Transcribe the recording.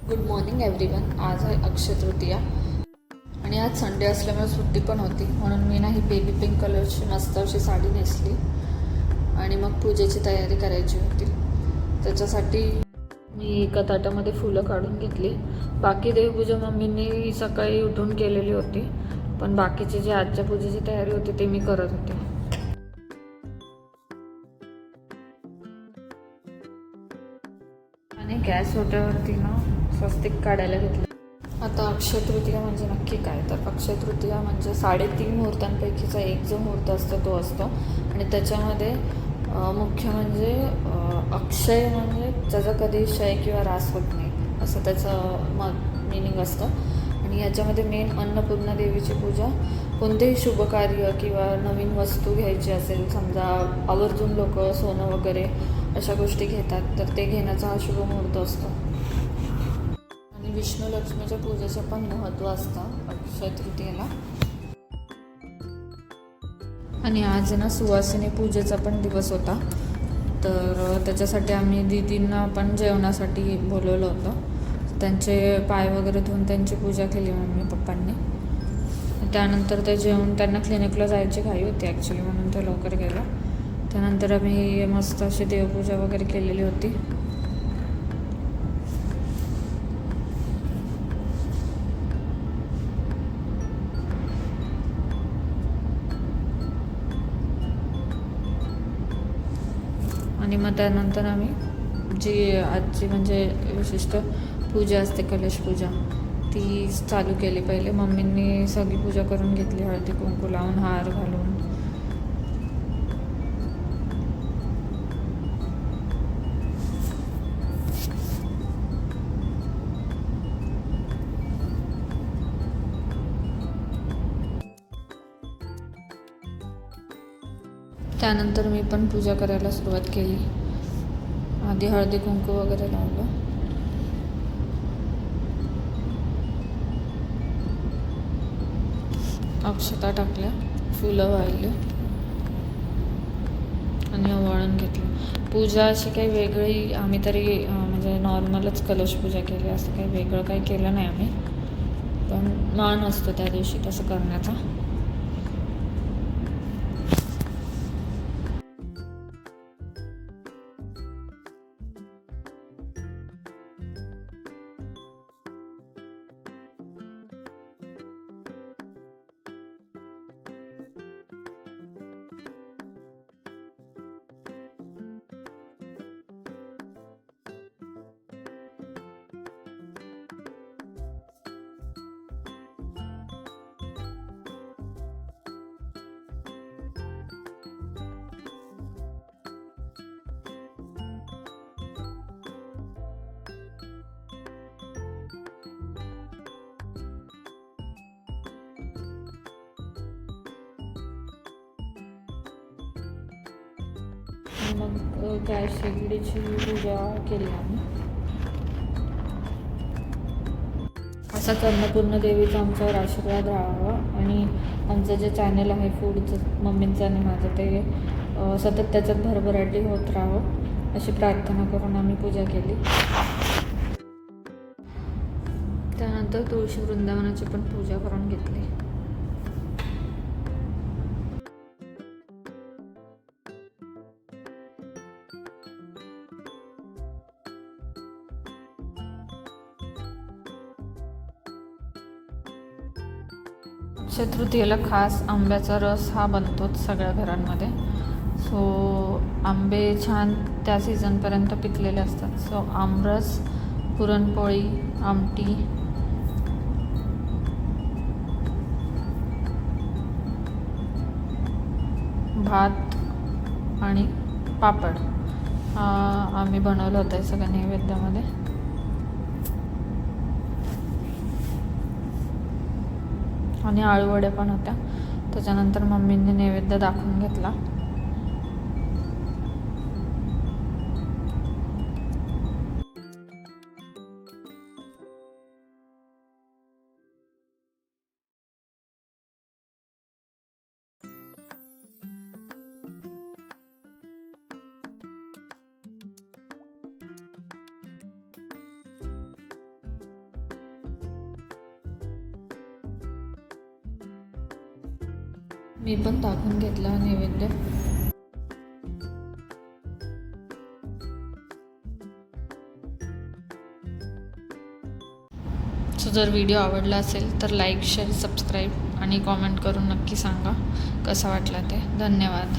Good morning everyone. आज आहे अक्षय तृतीया आणि आज संडे असल्यामुळे सुट्टी पण होती, म्हणून मी ही बेबी पिंक कलरची मस्त अशी साडी नेसली आणि मग पूजेची तयारी करायची होती. त्याच्यासाठी मी एका ताटामध्ये फुलं काढून घेतली. बाकी देवपूजा मम्मींनी सकाळी उठून केलेली होती, पण बाकीची जी आजच्या पूजेची तयारी होती ते मी करत होते. आणि गॅस ओट्यावरती स्वस्तिक काढायला घेतलं. आता अक्षय तृतीया म्हणजे नक्की काय? तर अक्षय तृतीया म्हणजे 3.5 मुहूर्तांपैकीचा एक जो मुहूर्त असतो तो असतो आणि त्याच्यामध्ये मुख्य म्हणजे अक्षय म्हणजे ज्याचा कधी क्षय किंवा ऱ्हास होत नाही असं त्याचं मिनिंग असतं. आणि याच्यामध्ये मेन अन्नपूर्णा देवीची पूजा. कोणतेही शुभकार्य किंवा नवीन वस्तू घ्यायची असेल, समजा आवर्जून लोक सोनं वगैरे अशा गोष्टी घेतात, तर ते घेण्याचा हा शुभ मुहूर्त असतो. आणि विष्णू लक्ष्मीच्या पूजेचं पण महत्त्व असतं अक्षय तृतीयेला. आणि आज सुवासिनी पूजेचा पण दिवस होता, तर त्याच्यासाठी आम्ही दीदींना पण जेवणासाठी बोलवलं होतं. त्यांचे पाय वगैरे धुवून त्यांची पूजा केली मम्मी पप्पांनी. त्यानंतर ते जेवण, त्यांना क्लिनिकला जायची घाई होती ॲक्च्युली, म्हणून ते लवकर गेलं. त्यानंतर आम्ही मस्त अशी देवपूजा वगैरे केलेली होती. आणि मग त्यानंतर आम्ही जी आजची म्हणजे विशिष्ट पूजा असते, कलश पूजा, ती चालू केली. पहिले मम्मींनी सगळी पूजा करून घेतली, हळदी कुंकू लावून, हार घालून. त्यानंतर मी पण पूजा करायला सुरुवात केली. आधी हळदी कुंकू वगैरे लावलं. अक्षता टाकल्या, फुलं वाहिली आणि ओवाळून घेतली. पूजा अशी काही वेगळी आम्ही तरी म्हणजे नॉर्मलच कलश पूजा केली, असं काही वेगळं काही केलं नाही आम्ही, पण मान असतो त्या दिवशी तसं करण्याचा. मग काय शेगडीची पूजा केली आम्ही. असा अन्नपूर्णा देवीचा आमच्यावर आशीर्वाद राहावा आणि आमचं जे चॅनल आहे फूडचं, मम्मींचं आणि माझं, ते सतत त्याच्यात भरभराटी होत राहावं अशी प्रार्थना करून आम्ही पूजा केली. त्यानंतर तुळशी वृंदावनाची पण पूजा करून घेतली. अक्षय तृतीयेला खास आंब्याचा रस हा बनतोच सगळ्या घरांमध्ये. सो आंबे छान त्या सीझनपर्यंत पिकलेले असतात. सो आमरस, पुरणपोळी, आमटी, भात आणि पापड आम्ही बनवलं होतं हे सगळ्या नैवेद्यामध्ये. आणि आळूवड्या पण होत्या. त्याच्यानंतर मम्मींनी नैवेद्य दाखवून घेतला. मी पण दाखवून घेतला नैवेद्य. सो जर व्हिडिओ आवडला असेल तर लाईक, शेअर, सबस्क्राईब आणि कॉमेंट करून नक्की सांगा कसा वाटला ते. धन्यवाद.